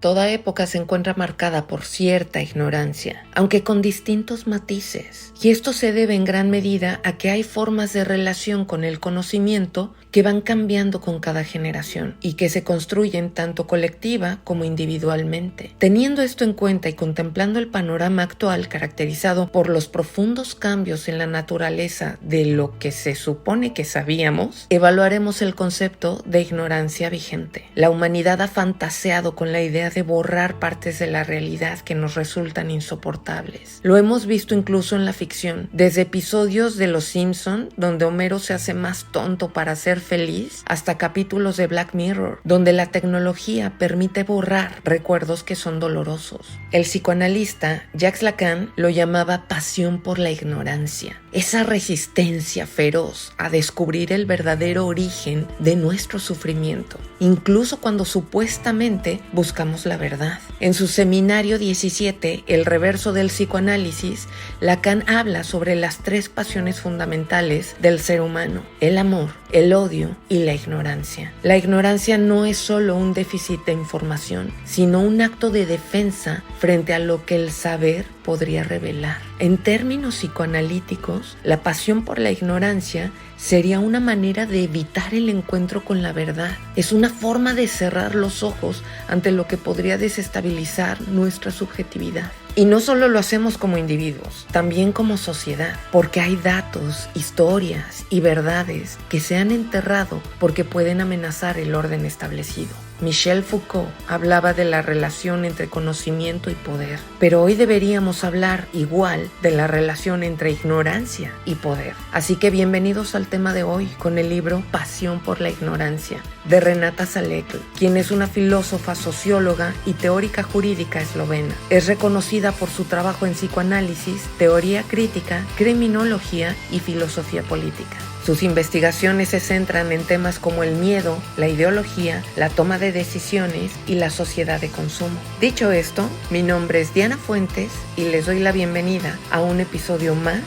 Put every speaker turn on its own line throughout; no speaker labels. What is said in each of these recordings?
Toda época se encuentra marcada por cierta ignorancia, aunque con distintos matices. Y esto se debe en gran medida a que hay formas de relación con el conocimiento que van cambiando con cada generación y que se construyen tanto colectiva como individualmente. Teniendo esto en cuenta y contemplando el panorama actual caracterizado por los profundos cambios en la naturaleza de lo que se supone que sabíamos, evaluaremos el concepto de ignorancia vigente. La humanidad ha fantaseado con la idea de borrar partes de la realidad que nos resultan insoportables. Lo hemos visto incluso en la ficción, desde episodios de Los Simpson, donde Homero se hace más tonto para ser feliz, hasta capítulos de Black Mirror, donde la tecnología permite borrar recuerdos que son dolorosos. El psicoanalista Jacques Lacan lo llamaba pasión por la ignorancia, esa resistencia feroz a descubrir el verdadero origen de nuestro sufrimiento, incluso cuando supuestamente buscamos la verdad. En su seminario 17, El reverso del psicoanálisis, Lacan habla sobre las tres pasiones fundamentales del ser humano: el amor, el odio y la ignorancia. La ignorancia no es solo un déficit de información, sino un acto de defensa frente a lo que el saber podría revelar. En términos psicoanalíticos, la pasión por la ignorancia sería una manera de evitar el encuentro con la verdad. Es una forma de cerrar los ojos ante lo que podría desestabilizar nuestra subjetividad. Y no solo lo hacemos como individuos, también como sociedad, porque hay datos, historias y verdades que se han enterrado porque pueden amenazar el orden establecido. Michel Foucault hablaba de la relación entre conocimiento y poder, pero hoy deberíamos hablar igual de la relación entre ignorancia y poder. Así que bienvenidos al tema de hoy con el libro Pasión por la ignorancia, de Renata Salecl, quien es una filósofa, socióloga y teórica jurídica eslovena. Es reconocida por su trabajo en psicoanálisis, teoría crítica, criminología y filosofía política. Sus investigaciones se centran en temas como el miedo, la ideología, la toma de decisiones y la sociedad de consumo. Dicho esto, mi nombre es Diana Fuentes y les doy la bienvenida a un episodio más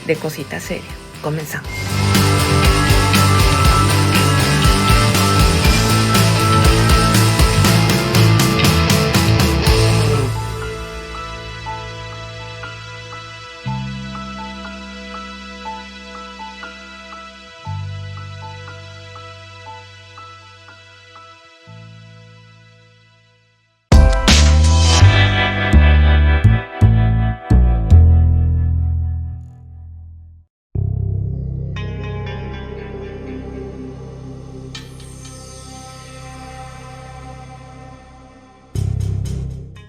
de Cosita Seria. Comenzamos.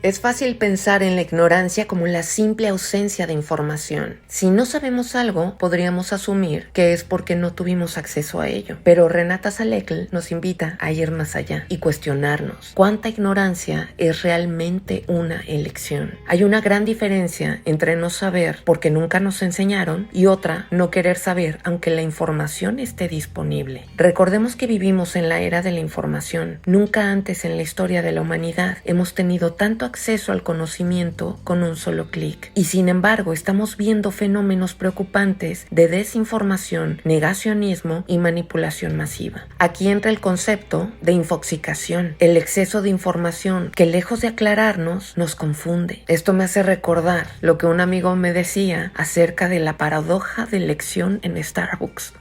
Es fácil pensar en la ignorancia como la simple ausencia de información. Si no sabemos algo, podríamos asumir que es porque no tuvimos acceso a ello. Pero Renata Salecl nos invita a ir más allá y cuestionarnos cuánta ignorancia es realmente una elección. Hay una gran diferencia entre no saber porque nunca nos enseñaron y otra, no querer saber aunque la información esté disponible. Recordemos que vivimos en la era de la información. Nunca antes en la historia de la humanidad hemos tenido tanto acceso al conocimiento con un solo clic. Y sin embargo, estamos viendo fenómenos preocupantes de desinformación, negacionismo y manipulación masiva. Aquí entra el concepto de infoxicación, el exceso de información que lejos de aclararnos, nos confunde. Esto me hace recordar lo que un amigo me decía acerca de la paradoja de elección en Starbucks.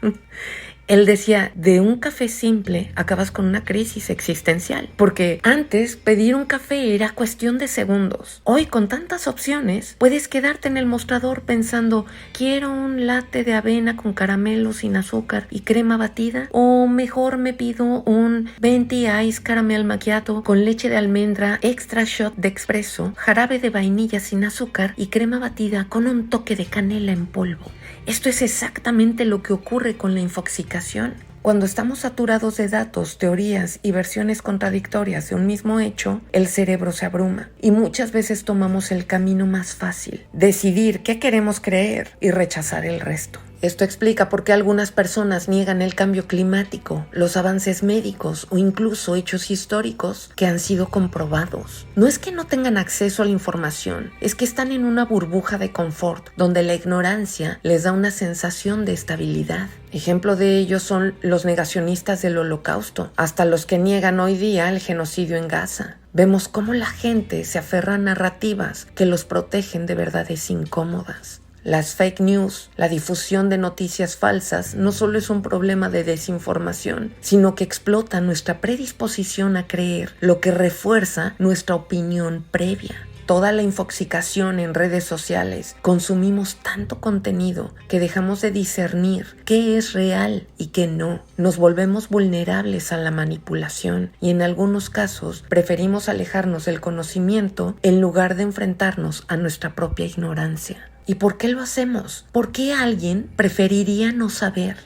Él decía, de un café simple acabas con una crisis existencial, porque antes pedir un café era cuestión de segundos. Hoy con tantas opciones puedes quedarte en el mostrador pensando, quiero un latte de avena con caramelo sin azúcar y crema batida, o mejor me pido un venti ice caramel macchiato con leche de almendra, extra shot de expreso, jarabe de vainilla sin azúcar y crema batida con un toque de canela en polvo. Esto es exactamente lo que ocurre con la infoxicación. Cuando estamos saturados de datos, teorías y versiones contradictorias de un mismo hecho, el cerebro se abruma y muchas veces tomamos el camino más fácil, decidir qué queremos creer y rechazar el resto. Esto explica por qué algunas personas niegan el cambio climático, los avances médicos o incluso hechos históricos que han sido comprobados. No es que no tengan acceso a la información, es que están en una burbuja de confort donde la ignorancia les da una sensación de estabilidad. Ejemplo de ello son los negacionistas del Holocausto, hasta los que niegan hoy día el genocidio en Gaza. Vemos cómo la gente se aferra a narrativas que los protegen de verdades incómodas. Las fake news, la difusión de noticias falsas, no solo es un problema de desinformación, sino que explota nuestra predisposición a creer, lo que refuerza nuestra opinión previa. Toda la infoxicación en redes sociales, consumimos tanto contenido que dejamos de discernir qué es real y qué no. Nos volvemos vulnerables a la manipulación y en algunos casos preferimos alejarnos del conocimiento en lugar de enfrentarnos a nuestra propia ignorancia. ¿Y por qué lo hacemos? ¿Por qué alguien preferiría no saber?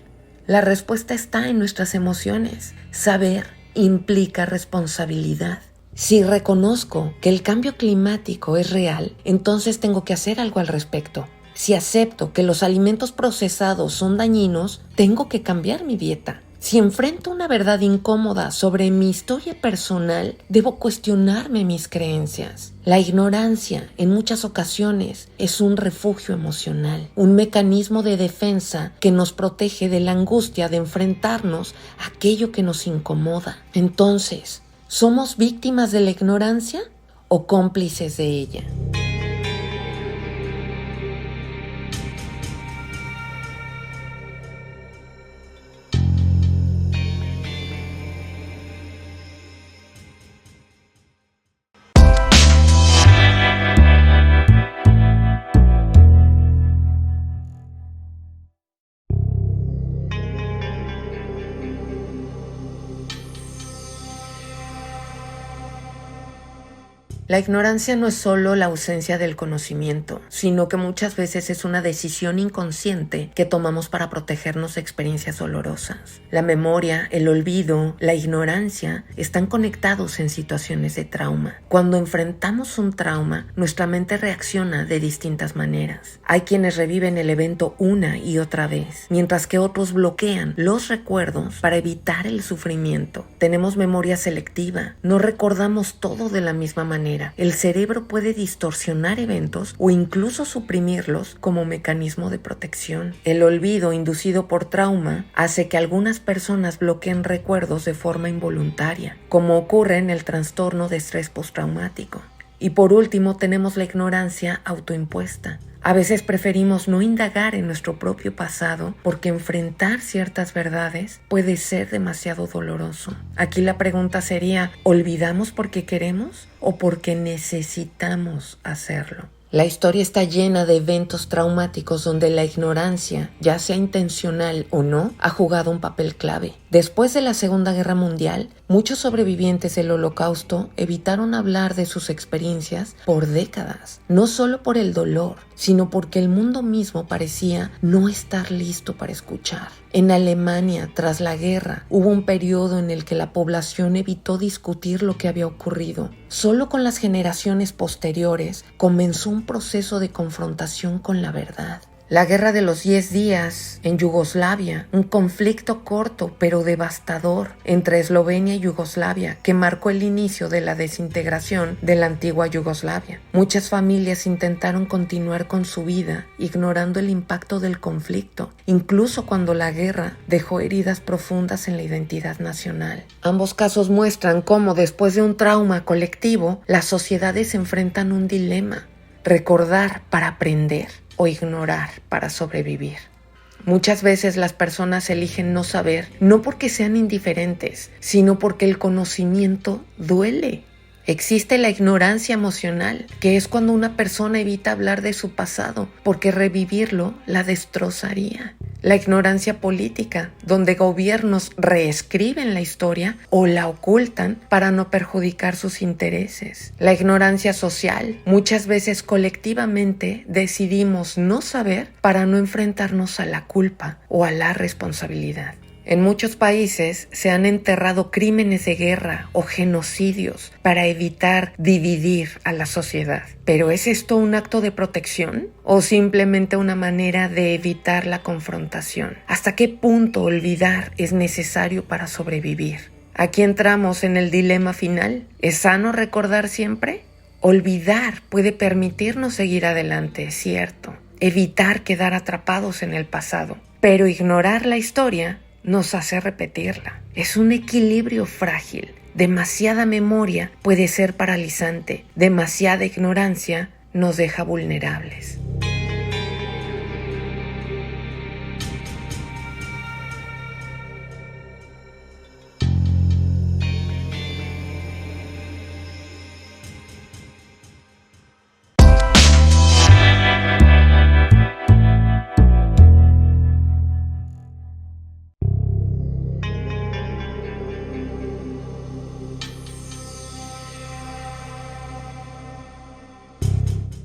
La respuesta está en nuestras emociones. Saber implica responsabilidad. Si reconozco que el cambio climático es real, entonces tengo que hacer algo al respecto. Si acepto que los alimentos procesados son dañinos, tengo que cambiar mi dieta. Si enfrento una verdad incómoda sobre mi historia personal, debo cuestionarme mis creencias. La ignorancia, en muchas ocasiones, es un refugio emocional, un mecanismo de defensa que nos protege de la angustia de enfrentarnos a aquello que nos incomoda. Entonces, ¿somos víctimas de la ignorancia o cómplices de ella? La ignorancia no es solo la ausencia del conocimiento, sino que muchas veces es una decisión inconsciente que tomamos para protegernos de experiencias dolorosas. La memoria, el olvido, la ignorancia están conectados en situaciones de trauma. Cuando enfrentamos un trauma, nuestra mente reacciona de distintas maneras. Hay quienes reviven el evento una y otra vez, mientras que otros bloquean los recuerdos para evitar el sufrimiento. Tenemos memoria selectiva, no recordamos todo de la misma manera. El cerebro puede distorsionar eventos o incluso suprimirlos como mecanismo de protección. El olvido inducido por trauma hace que algunas personas bloqueen recuerdos de forma involuntaria, como ocurre en el trastorno de estrés postraumático. Y por último tenemos la ignorancia autoimpuesta. A veces preferimos no indagar en nuestro propio pasado porque enfrentar ciertas verdades puede ser demasiado doloroso. Aquí la pregunta sería, ¿olvidamos porque queremos o porque necesitamos hacerlo? La historia está llena de eventos traumáticos donde la ignorancia, ya sea intencional o no, ha jugado un papel clave. Después de la Segunda Guerra Mundial, muchos sobrevivientes del Holocausto evitaron hablar de sus experiencias por décadas, no solo por el dolor, sino porque el mundo mismo parecía no estar listo para escuchar. En Alemania, tras la guerra, hubo un periodo en el que la población evitó discutir lo que había ocurrido. Solo con las generaciones posteriores comenzó un proceso de confrontación con la verdad. La Guerra de los 10 días en Yugoslavia, un conflicto corto pero devastador entre Eslovenia y Yugoslavia que marcó el inicio de la desintegración de la antigua Yugoslavia. Muchas familias intentaron continuar con su vida ignorando el impacto del conflicto, incluso cuando la guerra dejó heridas profundas en la identidad nacional. Ambos casos muestran cómo después de un trauma colectivo, las sociedades enfrentan un dilema: recordar para aprender o ignorar para sobrevivir. Muchas veces las personas eligen no saber, no porque sean indiferentes, sino porque el conocimiento duele. Existe la ignorancia emocional, que es cuando una persona evita hablar de su pasado, porque revivirlo la destrozaría. La ignorancia política, donde gobiernos reescriben la historia o la ocultan para no perjudicar sus intereses. La ignorancia social, muchas veces colectivamente decidimos no saber para no enfrentarnos a la culpa o a la responsabilidad. En muchos países se han enterrado crímenes de guerra o genocidios para evitar dividir a la sociedad. ¿Pero es esto un acto de protección o simplemente una manera de evitar la confrontación? ¿Hasta qué punto olvidar es necesario para sobrevivir? Aquí entramos en el dilema final. ¿Es sano recordar siempre? Olvidar puede permitirnos seguir adelante, es cierto. Evitar quedar atrapados en el pasado. Pero ignorar la historia nos hace repetirla. Es un equilibrio frágil. Demasiada memoria puede ser paralizante. Demasiada ignorancia nos deja vulnerables.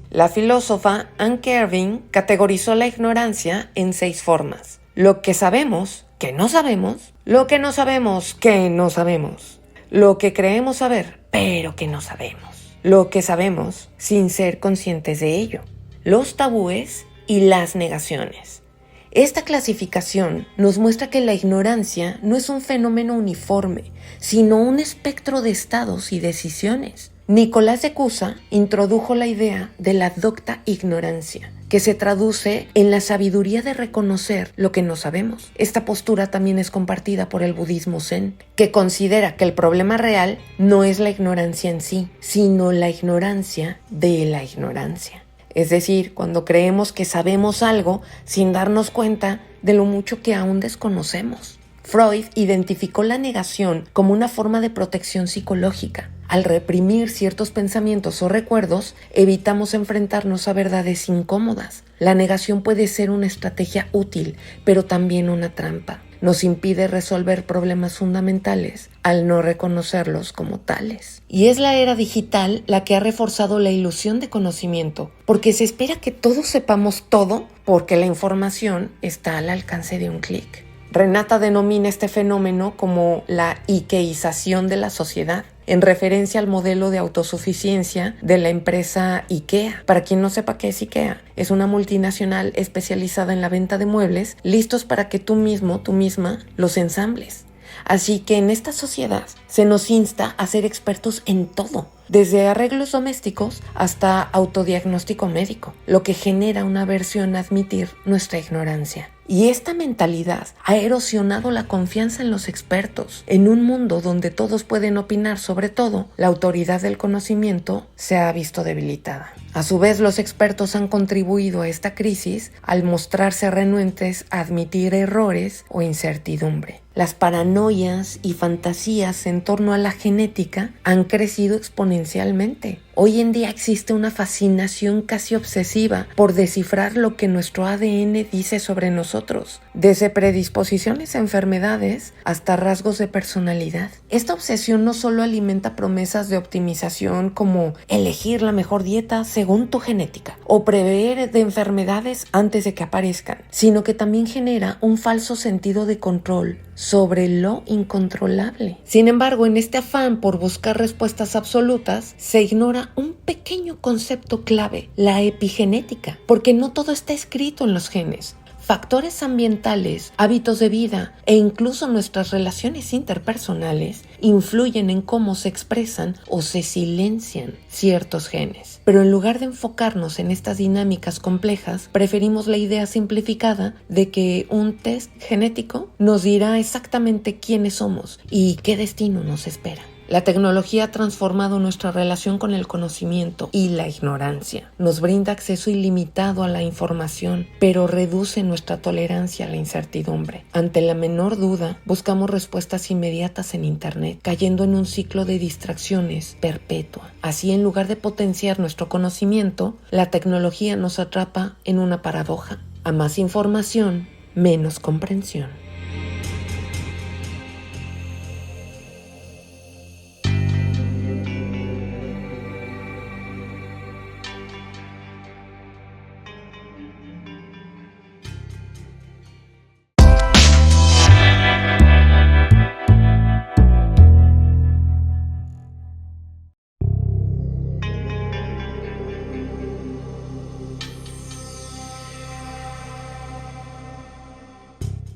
La filósofa Anne Kervin categorizó la ignorancia en 6 formas. Lo que sabemos, que no sabemos. Lo que no sabemos, que no sabemos. Lo que creemos saber, pero que no sabemos. Lo que sabemos sin ser conscientes de ello. Los tabúes y las negaciones. Esta clasificación nos muestra que la ignorancia no es un fenómeno uniforme, sino un espectro de estados y decisiones. Nicolás de Cusa introdujo la idea de la docta ignorancia, que se traduce en la sabiduría de reconocer lo que no sabemos. Esta postura también es compartida por el budismo zen, que considera que el problema real no es la ignorancia en sí, sino la ignorancia de la ignorancia. Es decir, cuando creemos que sabemos algo sin darnos cuenta de lo mucho que aún desconocemos. Freud identificó la negación como una forma de protección psicológica. Al reprimir ciertos pensamientos o recuerdos, evitamos enfrentarnos a verdades incómodas. La negación puede ser una estrategia útil, pero también una trampa. Nos impide resolver problemas fundamentales al no reconocerlos como tales. Y es la era digital la que ha reforzado la ilusión de conocimiento, porque se espera que todos sepamos todo, porque la información está al alcance de un clic. Renata denomina este fenómeno como la ikeización de la sociedad, en referencia al modelo de autosuficiencia de la empresa IKEA. Para quien no sepa qué es IKEA, es una multinacional especializada en la venta de muebles listos para que tú mismo, tú misma, los ensambles. Así que en esta sociedad se nos insta a ser expertos en todo, desde arreglos domésticos hasta autodiagnóstico médico, lo que genera una aversión a admitir nuestra ignorancia. Y esta mentalidad ha erosionado la confianza en los expertos. En un mundo donde todos pueden opinar sobre todo, la autoridad del conocimiento se ha visto debilitada. A su vez, los expertos han contribuido a esta crisis al mostrarse renuentes a admitir errores o incertidumbre. Las paranoias y fantasías en torno a la genética han crecido exponencialmente. Hoy en día existe una fascinación casi obsesiva por descifrar lo que nuestro ADN dice sobre nosotros, desde predisposiciones a enfermedades hasta rasgos de personalidad. Esta obsesión no solo alimenta promesas de optimización como elegir la mejor dieta según tu genética o prever de enfermedades antes de que aparezcan, sino que también genera un falso sentido de control sobre lo incontrolable. Sin embargo, en este afán por buscar respuestas absolutas, se ignora un pequeño concepto clave, la epigenética, porque no todo está escrito en los genes. Factores ambientales, hábitos de vida e incluso nuestras relaciones interpersonales influyen en cómo se expresan o se silencian ciertos genes. Pero en lugar de enfocarnos en estas dinámicas complejas, preferimos la idea simplificada de que un test genético nos dirá exactamente quiénes somos y qué destino nos espera. La tecnología ha transformado nuestra relación con el conocimiento y la ignorancia. Nos brinda acceso ilimitado a la información, pero reduce nuestra tolerancia a la incertidumbre. Ante la menor duda, buscamos respuestas inmediatas en Internet, cayendo en un ciclo de distracciones perpetua. Así, en lugar de potenciar nuestro conocimiento, la tecnología nos atrapa en una paradoja. A más información, menos comprensión.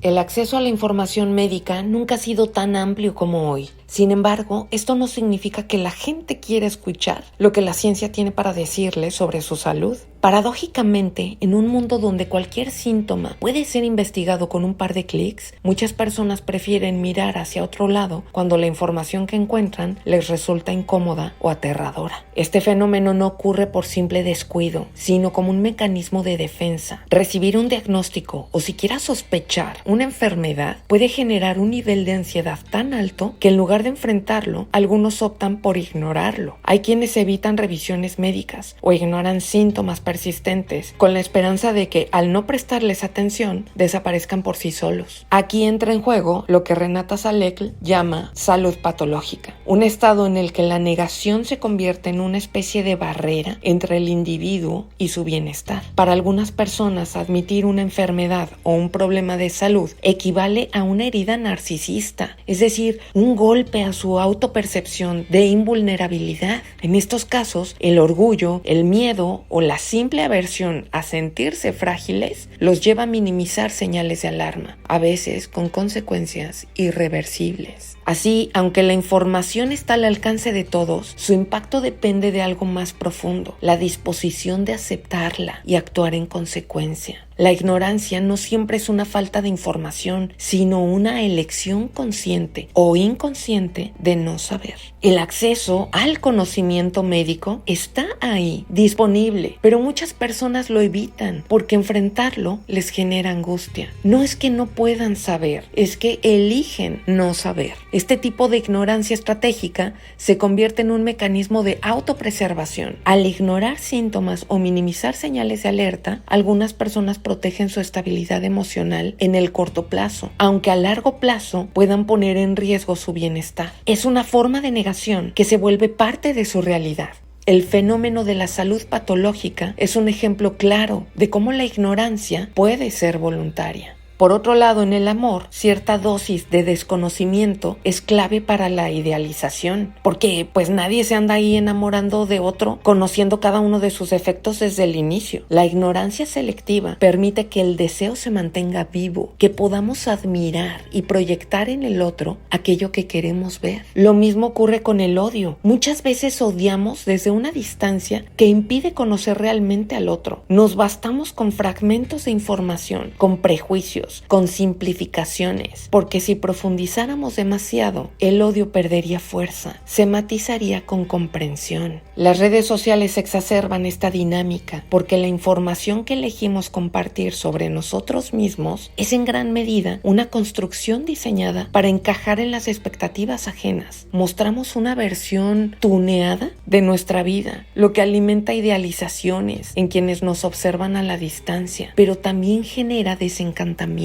El acceso a la información médica nunca ha sido tan amplio como hoy. Sin embargo, esto no significa que la gente quiera escuchar lo que la ciencia tiene para decirle sobre su salud. Paradójicamente, en un mundo donde cualquier síntoma puede ser investigado con un par de clics, muchas personas prefieren mirar hacia otro lado cuando la información que encuentran les resulta incómoda o aterradora. Este fenómeno no ocurre por simple descuido, sino como un mecanismo de defensa. Recibir un diagnóstico o siquiera sospechar una enfermedad puede generar un nivel de ansiedad tan alto que en lugar de enfrentarlo, algunos optan por ignorarlo. Hay quienes evitan revisiones médicas o ignoran síntomas persistentes con la esperanza de que, al no prestarles atención, desaparezcan por sí solos. Aquí entra en juego lo que Renata Salek llama salud patológica, un estado en el que la negación se convierte en una especie de barrera entre el individuo y su bienestar. Para algunas personas, admitir una enfermedad o un problema de salud equivale a una herida narcisista, es decir, un golpe a su autopercepción de invulnerabilidad. En estos casos, el orgullo, el miedo o la simple aversión a sentirse frágiles los lleva a minimizar señales de alarma, a veces con consecuencias irreversibles. Así, aunque la información está al alcance de todos, su impacto depende de algo más profundo, la disposición de aceptarla y actuar en consecuencia. La ignorancia no siempre es una falta de información, sino una elección consciente o inconsciente de no saber. El acceso al conocimiento médico está ahí, disponible, pero muchas personas lo evitan porque enfrentarlo les genera angustia. No es que no puedan saber, es que eligen no saber. Este tipo de ignorancia estratégica se convierte en un mecanismo de autopreservación. Al ignorar síntomas o minimizar señales de alerta, algunas personas protegen su estabilidad emocional en el corto plazo, aunque a largo plazo puedan poner en riesgo su bienestar. Es una forma de negación que se vuelve parte de su realidad. El fenómeno de la salud patológica es un ejemplo claro de cómo la ignorancia puede ser voluntaria. Por otro lado, en el amor, cierta dosis de desconocimiento es clave para la idealización, porque pues nadie se anda ahí enamorando de otro, conociendo cada uno de sus efectos desde el inicio. La ignorancia selectiva permite que el deseo se mantenga vivo, que podamos admirar y proyectar en el otro aquello que queremos ver. Lo mismo ocurre con el odio. Muchas veces odiamos desde una distancia que impide conocer realmente al otro. Nos bastamos con fragmentos de información, con prejuicios, con simplificaciones, porque si profundizáramos demasiado, el odio perdería fuerza, se matizaría con comprensión. Las redes sociales exacerban esta dinámica, porque la información que elegimos compartir sobre nosotros mismos es en gran medida una construcción diseñada para encajar en las expectativas ajenas. Mostramos una versión tuneada de nuestra vida, lo que alimenta idealizaciones en quienes nos observan a la distancia, pero también genera desencantamiento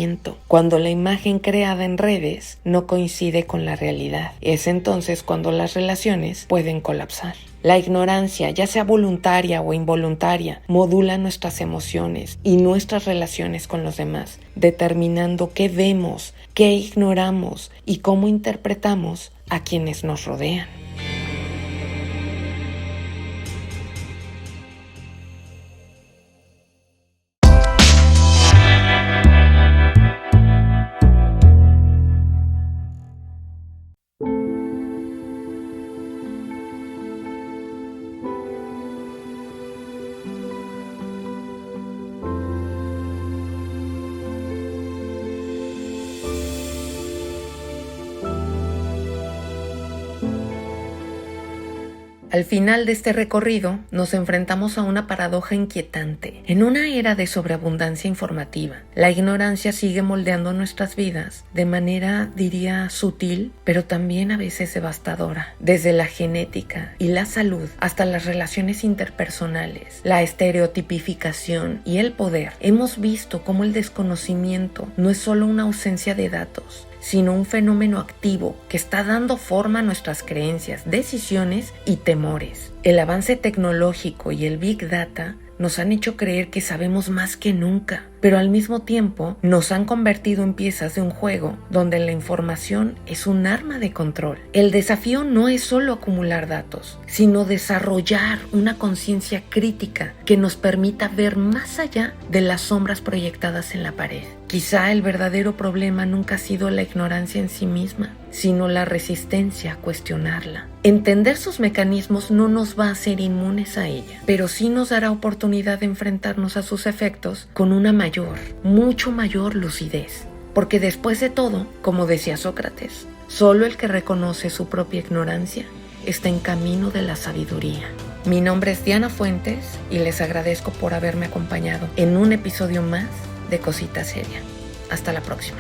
cuando la imagen creada en redes no coincide con la realidad. Es entonces cuando las relaciones pueden colapsar. La ignorancia, ya sea voluntaria o involuntaria, modula nuestras emociones y nuestras relaciones con los demás, determinando qué vemos, qué ignoramos y cómo interpretamos a quienes nos rodean. Al final de este recorrido, nos enfrentamos a una paradoja inquietante. En una era de sobreabundancia informativa, la ignorancia sigue moldeando nuestras vidas de manera, diría, sutil, pero también a veces devastadora. Desde la genética y la salud hasta las relaciones interpersonales, la estereotipificación y el poder, hemos visto cómo el desconocimiento no es solo una ausencia de datos, sino un fenómeno activo que está dando forma a nuestras creencias, decisiones y temores. El avance tecnológico y el Big Data nos han hecho creer que sabemos más que nunca, pero al mismo tiempo nos han convertido en piezas de un juego donde la información es un arma de control. El desafío no es solo acumular datos, sino desarrollar una conciencia crítica que nos permita ver más allá de las sombras proyectadas en la pared. Quizá el verdadero problema nunca ha sido la ignorancia en sí misma, sino la resistencia a cuestionarla. Entender sus mecanismos no nos va a hacer inmunes a ella, pero sí nos dará oportunidad de enfrentarnos a sus efectos con una mucho mayor lucidez. Porque después de todo, como decía Sócrates, solo el que reconoce su propia ignorancia está en camino de la sabiduría. Mi nombre es Diana Fuentes y les agradezco por haberme acompañado en un episodio más de Cosita Seria. Hasta la próxima.